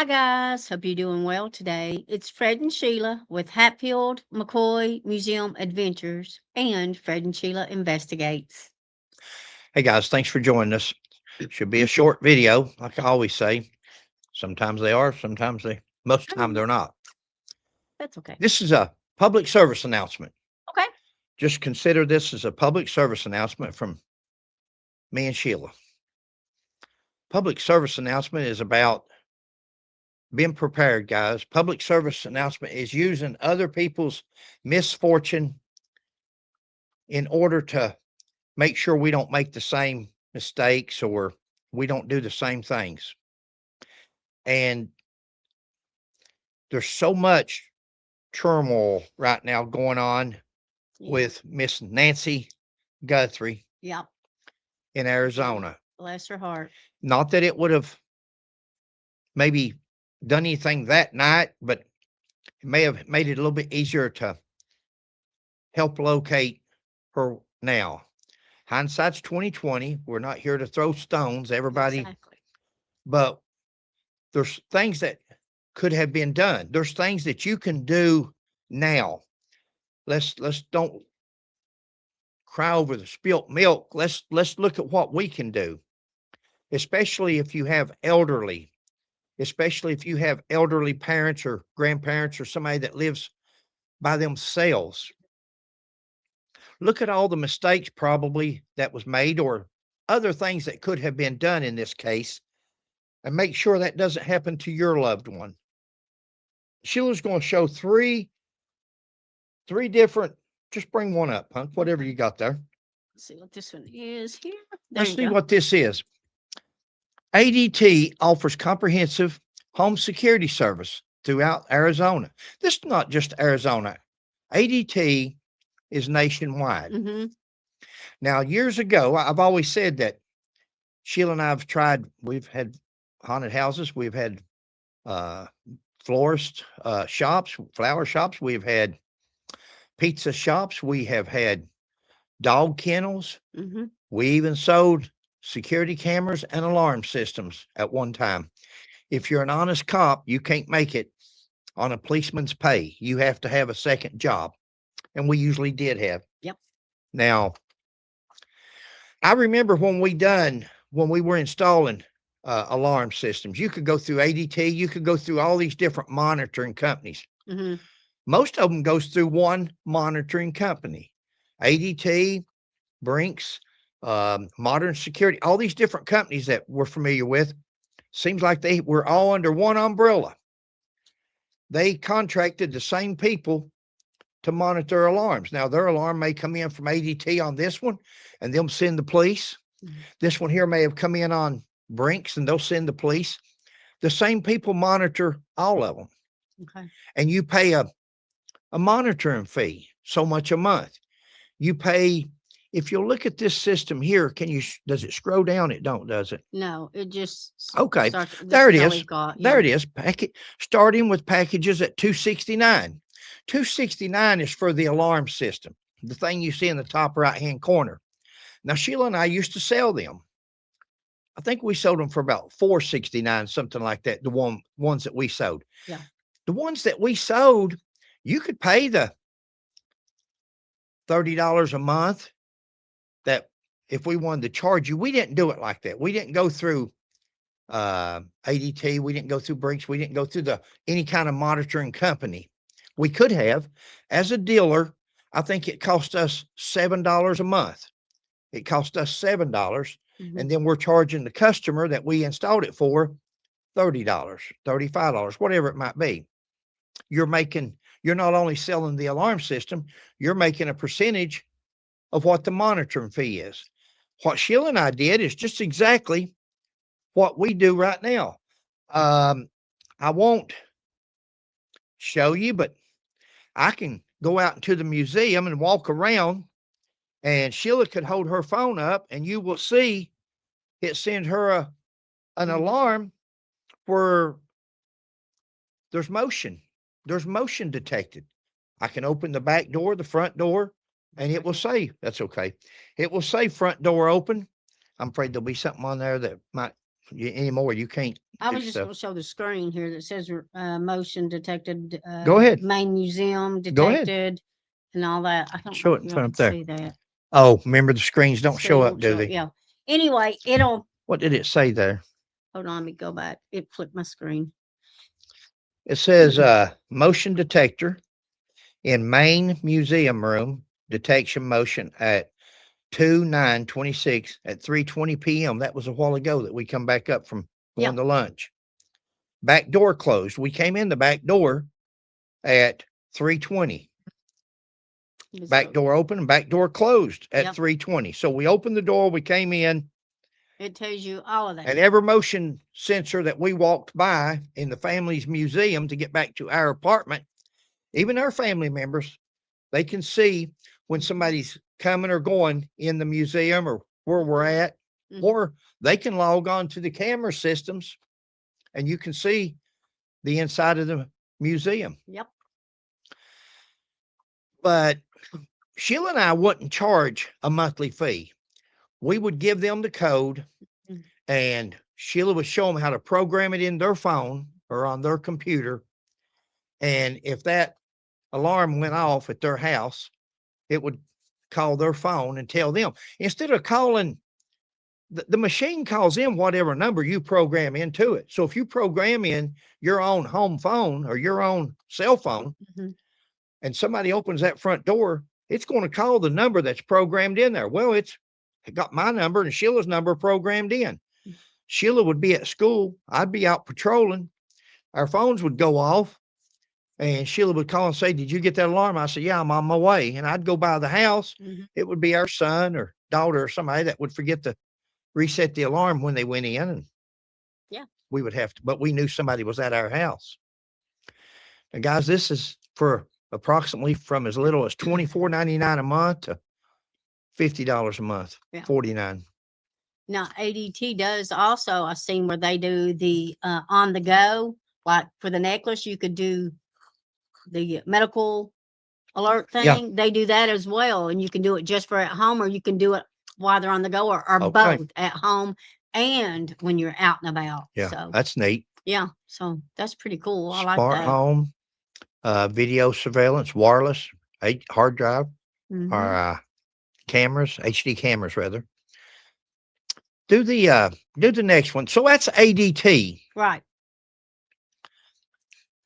Hi guys, hope you're doing well today. It's Fred and Sheila with Hatfield, McCoy Museum Adventures and Fred and Sheila Investigates. Hey guys, thanks for joining us. Should be a short video, like I always say. Sometimes they are, most of the time they're not. That's okay. This is a public service announcement. Okay. Just consider this as a public service announcement from me and Sheila. Public service announcement is about being prepared, guys. Public service announcement is using other people's misfortune in order to make sure we don't make the same mistakes or we don't do the same things. And there's so much turmoil right now going on with Miss Nancy Guthrie Yep. in Arizona. Bless her heart. Not that it would have maybe done anything that night, but it may have made it a little bit easier to help locate her now. Hindsight's 2020. We're not here to throw stones, everybody. Exactly. But there's things that could have been done. There's things that you can do now. Let's don't cry over the spilt milk. Let's look at what we can do. Especially if you have elderly parents or grandparents or somebody that lives by themselves. Look at all the mistakes probably that was made or other things that could have been done in this case and make sure that doesn't happen to your loved one. Sheila's going to show three different, just bring one up, Punk, whatever you got there. Let's see what this one is here. Let's see what this is. ADT offers comprehensive home security service throughout Arizona. This is not just Arizona. ADT is nationwide. Mm-hmm. Now, years ago, I've always said that Sheila and I have tried, we've had haunted houses, we've had florist shops, flower shops, we've had pizza shops, we have had dog kennels. Mm-hmm. We even sold security cameras and alarm systems at one time. If you're an honest cop, you can't make it on a policeman's pay. You have to have a second job. And we usually did have. Yep. Now, I remember when we were installing alarm systems, you could go through ADT, you could go through all these different monitoring companies. Mm-hmm. Most of them goes through one monitoring company. ADT, Brinks, Modern Security, all these different companies that we're familiar with, seems like they were all under one umbrella. They contracted the same people to monitor alarms. Now, their alarm may come in from ADT on this one, and they'll send the police. Mm-hmm. This one here may have come in on Brinks, and they'll send the police. The same people monitor all of them. Okay. And you pay a monitoring fee, so much a month. You pay, if you look at this system here, does it scroll down? It don't, does it? No, it just okay. There it is. There it is. Starting with packages at $269. $269 is for the alarm system, the thing you see in the top right-hand corner. Now, Sheila and I used to sell them. I think we sold them for about $469, something like that, the ones that we sold. Yeah. The ones that we sold, you could pay the $30 a month that if we wanted to charge you. We didn't do it like that. We didn't go through ADT. We didn't go through Brinks. We didn't go through any kind of monitoring company. We could have. As a dealer, I think it cost us $7 a month. It cost us $7. Mm-hmm. And then we're charging the customer that we installed it for $30, $35, whatever it might be. You're not only selling the alarm system, you're making a percentage of what the monitoring fee is. What Sheila and I did is just exactly what we do right now. I won't show you, but I can go out into the museum and walk around, and Sheila could hold her phone up, and you will see it sends her an alarm where there's motion. There's motion detected. I can open the back door, the front door, and it will say, that's okay. It will say front door open. I'm afraid there'll be something on there that might anymore. You can't I do was just stuff. going to show the screen here that says motion detected, Go ahead. main museum Go ahead. detected, and all that. I don't Show know it if in y'all front can up there. see that. Oh, remember the screens don't Screen show up, won't do show it. they? Yeah. Anyway, it'll. What did it say there? Hold on, let me go back. It flipped my screen. It says motion detector in main museum room, detection motion at 2/9/26 at 3:20 p.m. That was a while ago that we come back up from going to lunch. Back door closed. We came in the back door at 3:20. Back door open and back door closed at 3:20. So we opened the door, we came in. It tells you all of that. And every motion sensor that we walked by in the family's museum to get back to our apartment, even our family members, they can see when somebody's coming or going in the museum or where we're at, or they can log on to the camera systems and you can see the inside of the museum. Yep. But Sheila and I wouldn't charge a monthly fee. We would give them the code and Sheila would show them how to program it in their phone or on their computer. And if that alarm went off at their house, it would call their phone and tell them. Instead of calling, the machine calls in whatever number you program into it. So if you program in your own home phone or your own cell phone, and somebody opens that front door, it's going to call the number that's programmed in there. Well, it got my number and Sheila's number programmed in. Sheila would be at school. I'd be out patrolling. Our phones would go off and Sheila would call and say, "Did you get that alarm?" I said, "Yeah, I'm on my way." And I'd go by the house. It would be our son or daughter or somebody that would forget to reset the alarm when they went in. And we would have to, but we knew somebody was at our house. And guys, this is for approximately from as little as $24.99 a month to $50 a month, $49. Now, ADT does also, I've seen where they do the on the go, like for the necklace, you could do the medical alert thing. They do that as well. And you can do it just for at home, or you can do it while they're on the go, or both at home and when you're out and about. Yeah, so that's neat. Yeah, so that's pretty cool. I like Smart that. home, video surveillance, wireless, hard drive, or cameras, HD cameras rather. Do the next one. So that's ADT. Right.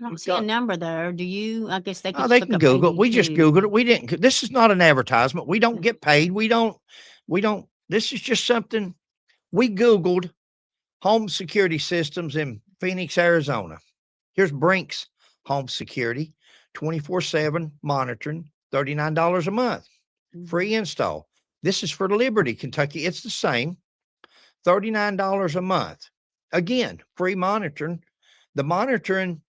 I don't see a number there. Do you? I guess they Oh, could they look can up Google it. We just ADT. Googled it. We didn't. This is not an advertisement. We don't get paid. We don't. This is just something we Googled. Home security systems in Phoenix, Arizona. Here's Brink's home security, 24/7 monitoring, $39 a month, free install. This is for Liberty, Kentucky. It's the same, $39 a month. Again, free monitoring. The monitoring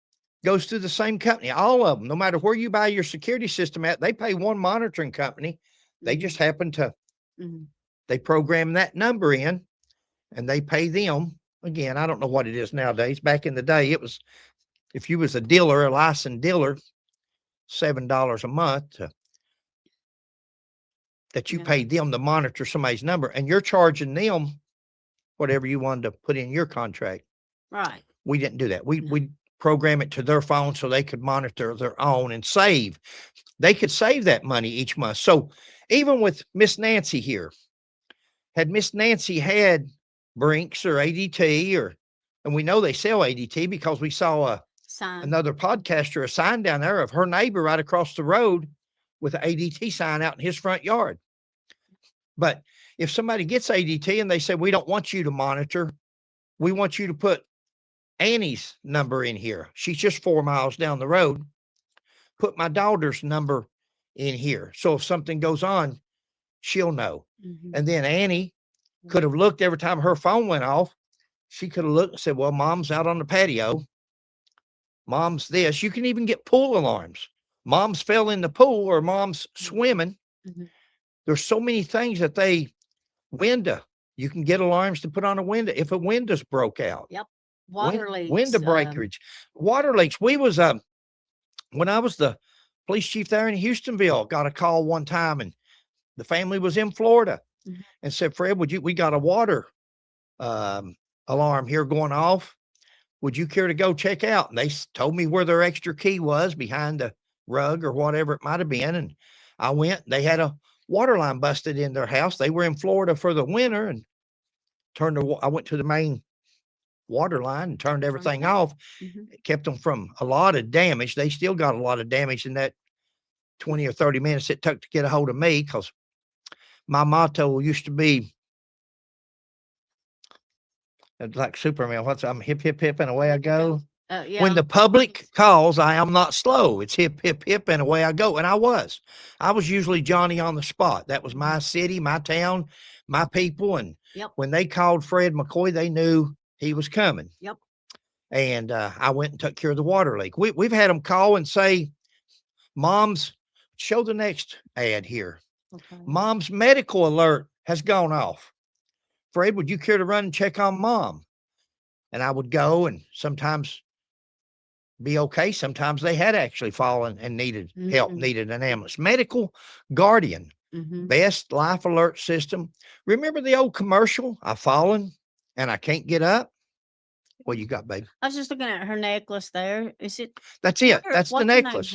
goes through the same company, all of them, no matter where you buy your security system at, they pay one monitoring company. They just happen to, they program that number in and they pay them. Again, I don't know what it is nowadays. Back in the day, it was, if you was a dealer, a licensed dealer, $7 a month that you paid them to monitor somebody's number, and you're charging them whatever you wanted to put in your contract. Right. We didn't do that. We program it to their phone so they could monitor their own and save. They could save that money each month. So even with Miss Nancy here, had Miss Nancy had Brinks or ADT, or, and we know they sell ADT because we saw another podcaster, a sign down there of her neighbor right across the road with an ADT sign out in his front yard. But if somebody gets ADT and they say, "We don't want you to monitor, we want you to put Annie's number in here. She's just 4 miles down the road. Put my daughter's number in here. So if something goes on, she'll know." And then Annie could have looked every time her phone went off. She could have looked and said, "Well, mom's out on the patio. Mom's this." You can even get pool alarms. Mom's fell in the pool or mom's swimming. There's so many things that window. You can get alarms to put on a window if a window's broke out. Yep. Water leaks. Window breakage. Water leaks. We was, when I was the police chief there in Houstonville, got a call one time and the family was in Florida and said, "Fred, we got a water alarm here going off. Would you care to go check out? And they told me where their extra key was behind the rug or whatever it might have been. And I went, they had a water line busted in their house. They were in Florida for the winter and I went to the main water line and turned everything off. It kept them from a lot of damage. They still got a lot of damage in that 20 or 30 minutes it took to get a hold of me, because my motto used to be like Superman. I'm hip, hip, hip, and away I go. Yeah. When the public calls, I am not slow. It's hip, hip, hip, and away I go. And I was usually Johnny on the spot. That was my city, my town, my people. And when they called Fred McCoy, they knew he was coming. Yep. And I went and took care of the water leak. We've had them call and say, Mom's, show the next ad here. Okay. Mom's medical alert has gone off. Fred, would you care to run and check on Mom? And I would go and sometimes be okay. Sometimes they had actually fallen and needed help, needed an ambulance. Medical guardian, best life alert system. Remember the old commercial? I've fallen and I can't get up. What you got, baby? I was just looking at her necklace there. Is it? That's it. That's the necklace.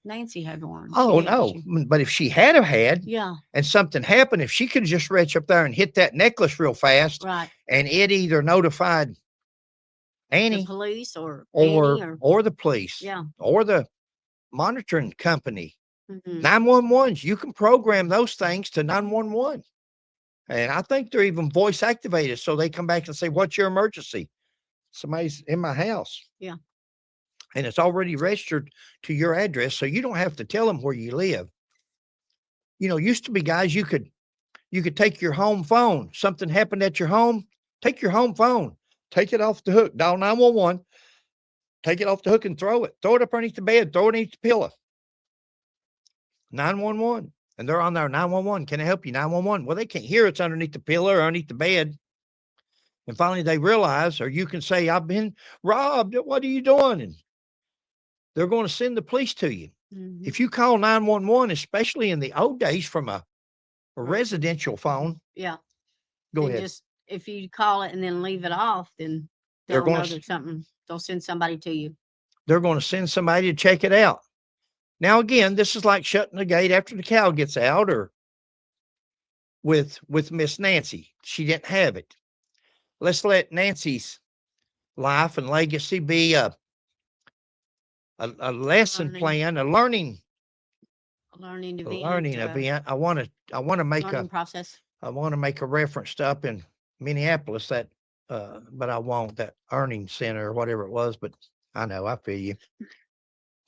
Nancy had one. Oh, no. But if she had had, and something happened, if she could just reach up there and hit that necklace real fast, right, and it either notified Annie, the police, or the police, or the monitoring company, 911s. You can program those things to 911, and I think they're even voice activated, so they come back and say, "What's your emergency?" Somebody's in my house. Yeah. And it's already registered to your address, so you don't have to tell them where you live. You know, used to be, guys, you could take your home phone. Something happened at your home, take your home phone, take it off the hook, dial 911, take it off the hook and throw it up underneath the bed, throw it underneath the pillow. 911. And they're on there, 911. Can I help you? 911. Well, they can't hear it's underneath the pillow or underneath the bed. And finally they realize, or you can say, I've been robbed. What are you doing? And they're going to send the police to you. If you call 911, especially in the old days from a residential phone. Yeah. Go ahead. Just, if you call it and then leave it off, then they'll know there's something. They'll send somebody to you. They're going to send somebody to check it out. Now, again, this is like shutting the gate after the cow gets out, or with Miss Nancy. She didn't have it. Let's let Nancy's life and legacy be a lesson plan, a learning event. I want to make a process. I want to make a reference to up in Minneapolis that, but I won't, that earning center or whatever it was. But I know, I feel you.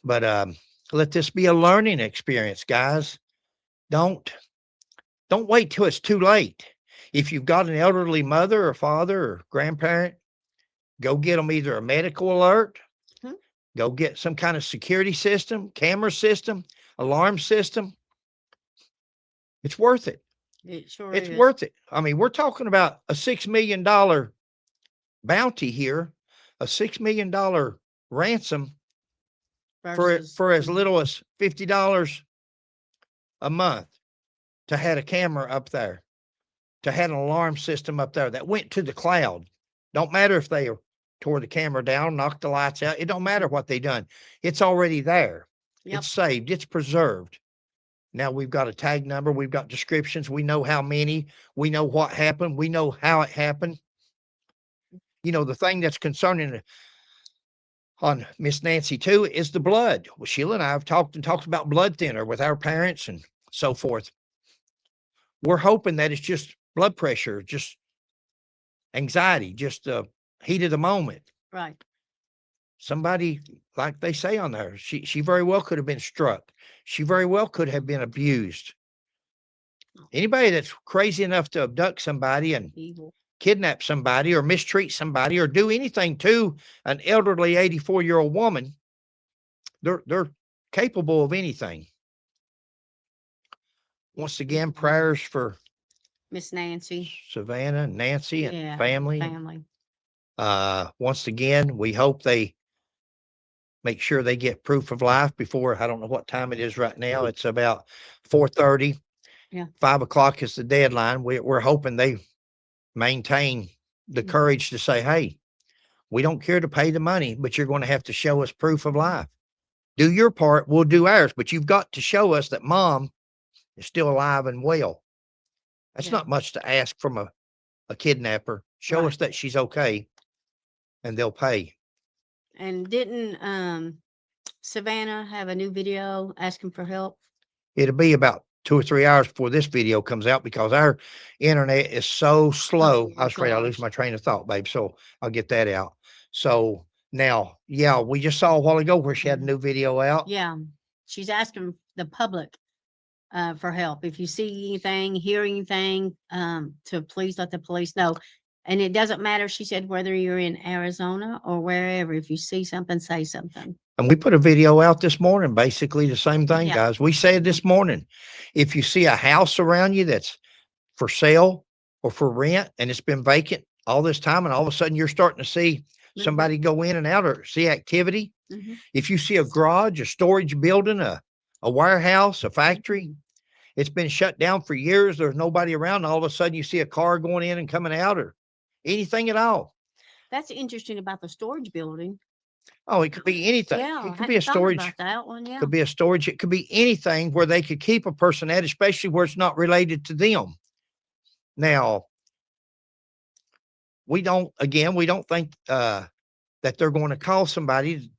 But let this be a learning experience, guys. Don't wait till it's too late. If you've got an elderly mother or father or grandparent, go get them either a medical alert, go get some kind of security system, camera system, alarm system. It's worth it. It sure it's is. Worth it. I mean, we're talking about a $6 million bounty here, a $6 million ransom for as little as $50 a month to have a camera up there, to have an alarm system up there that went to the cloud. Don't matter if they tore the camera down, knocked the lights out. It don't matter what they done. It's already there. Yep. It's saved. It's preserved. Now we've got a tag number. We've got descriptions. We know how many. We know what happened. We know how it happened. You know, the thing that's concerning on Miss Nancy too is the blood. Well, Sheila and I have talked about blood thinner with our parents and so forth. We're hoping that it's just blood pressure, just anxiety, just the heat of the moment. Right. Somebody, like they say on there, she very well could have been struck. She very well could have been abused. Anybody that's crazy enough to abduct somebody and kidnap somebody or mistreat somebody or do anything to an elderly 84-year-old woman, they're capable of anything. Once again, prayers for Miss Nancy, Savannah, Nancy, and family. Once again, we hope they make sure they get proof of life before, I don't know what time it is right now. It's about 4:30. Yeah. 5 o'clock is the deadline. We're hoping they maintain the courage to say, hey, we don't care to pay the money, but you're going to have to show us proof of life. Do your part, we'll do ours, but you've got to show us that mom is still alive and well. That's not much to ask from a kidnapper. Show us that she's okay, and they'll pay. And didn't Savannah have a new video asking for help? It'll be about 2 or 3 hours before this video comes out because our internet is so slow. I was afraid I lose my train of thought, babe. So I'll get that out. So now, yeah, we just saw a while ago where she had a new video out. Yeah. She's asking the public for help. If you see anything, hear anything, to please let the police know. And it doesn't matter, she said, whether you're in Arizona or wherever. If you see something, say something. And we put a video out this morning, basically the same thing, Yeah. guys. We said this morning, if you see a house around you that's for sale or for rent and it's been vacant all this time, and all of a sudden you're starting to see somebody go in and out or see activity. If you see a garage, a storage building, a warehouse, a factory, it's been shut down for years. There's nobody around. And all of a sudden you see a car going in and coming out or anything at all. That's interesting about the storage building. Oh, it could be anything. Yeah, It could be a storage. That one, yeah. Could be a storage. It could be anything where they could keep a person at, especially where it's not related to them. Now, we don't think that they're going to call somebody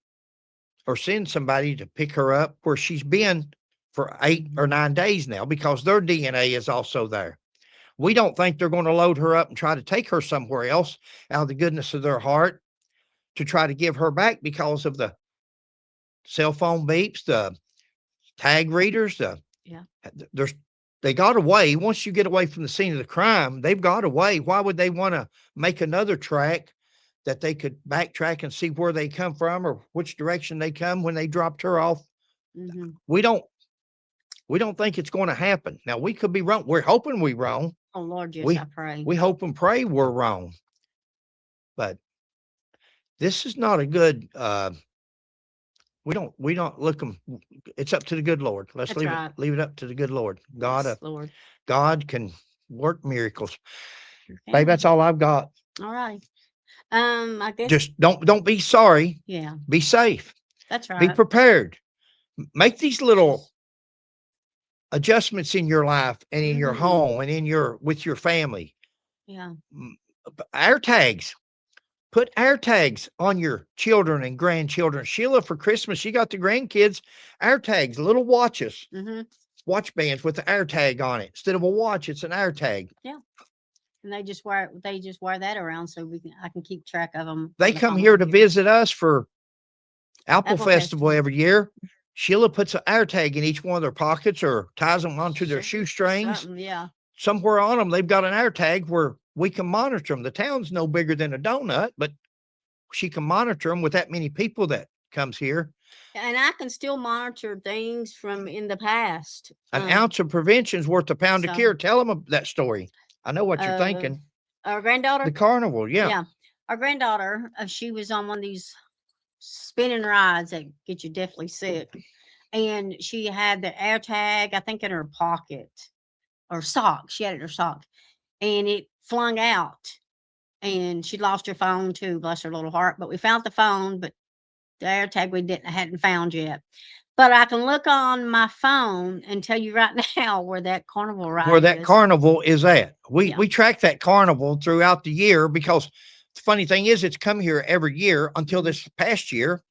or send somebody to pick her up where she's been for 8 or 9 days now, because their DNA is also there. We don't think they're going to load her up and try to take her somewhere else out of the goodness of their heart to try to give her back because of the cell phone beeps, the tag readers, they got away. Once you get away from the scene of the crime, they've got away. Why would they want to make another track that they could backtrack and see where they come from or which direction they come when they dropped her off? We don't think it's going to happen. Now, we could be wrong. We're hoping we're wrong. Oh Lord, yes, I pray. We hope and pray we're wrong. But this is not a good we don't look them. It's up to the good Lord. Let's leave it up to the good Lord. God can work miracles. Babe, that's all I've got. All right. I guess just don't be sorry. Yeah. Be safe. That's right. Be prepared. Make these little adjustments in your life and in your home and with your family. Yeah. Air tags. Put air tags on your children and grandchildren. Sheila, for Christmas, she got the grandkids air tags, little watches, watch bands with the air tag on it. Instead of a watch, it's an air tag. Yeah. And they just wear that around so I can keep track of them. They come here to visit us for Apple Festival every year. Sheila puts an air tag in each one of their pockets or ties them onto their shoestrings. Yeah. Somewhere on them, they've got an air tag where we can monitor them. The town's no bigger than a donut, but she can monitor them with that many people that comes here. And I can still monitor things from in the past. An ounce of prevention's worth a pound of cure. Tell them that story. I know what you're thinking. Our granddaughter? The carnival, yeah. Yeah. Our granddaughter, she was on one of these spinning rides that get you deathly sick. And she had the air tag, I think, in her pocket or sock. She had it in her sock. And it flung out. And she lost her phone too, bless her little heart. But we found the phone, but the air tag we hadn't found yet. But I can look on my phone and tell you right now where that carnival ride where that carnival is at. We track that carnival throughout the year because the funny thing is it's come here every year until this past year.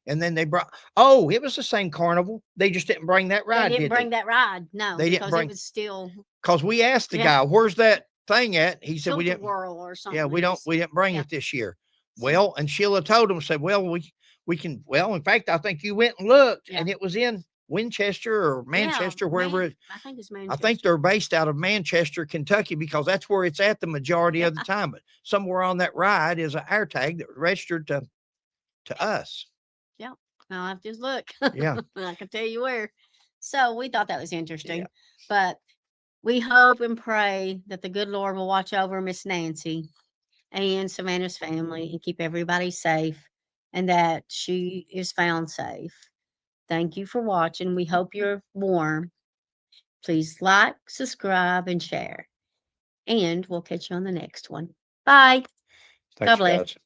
And then they brought, it was the same carnival. They just didn't bring that ride. They didn't bring that ride. No, they didn't bring it was still. Because we asked the guy, where's that thing at? He said, we didn't. Or something. Yeah, we didn't bring it this year. Well, and Sheila told him, said, well, we can, in fact, I think you went and looked and it was in Winchester or Manchester, wherever it. I think it's Manchester. I think they're based out of Manchester, Kentucky, because that's where it's at the majority of the time. But somewhere on that ride is an air tag that registered to us. Yeah. I'll have to just look. Yeah. I can tell you where. So we thought that was interesting. But we hope and pray that the good Lord will watch over Miss Nancy and Savannah's family and keep everybody safe and that she is found safe. Thank you for watching. We hope you're warm. Please like, subscribe, and share. And we'll catch you on the next one. Bye. Thanks, God bless. guys.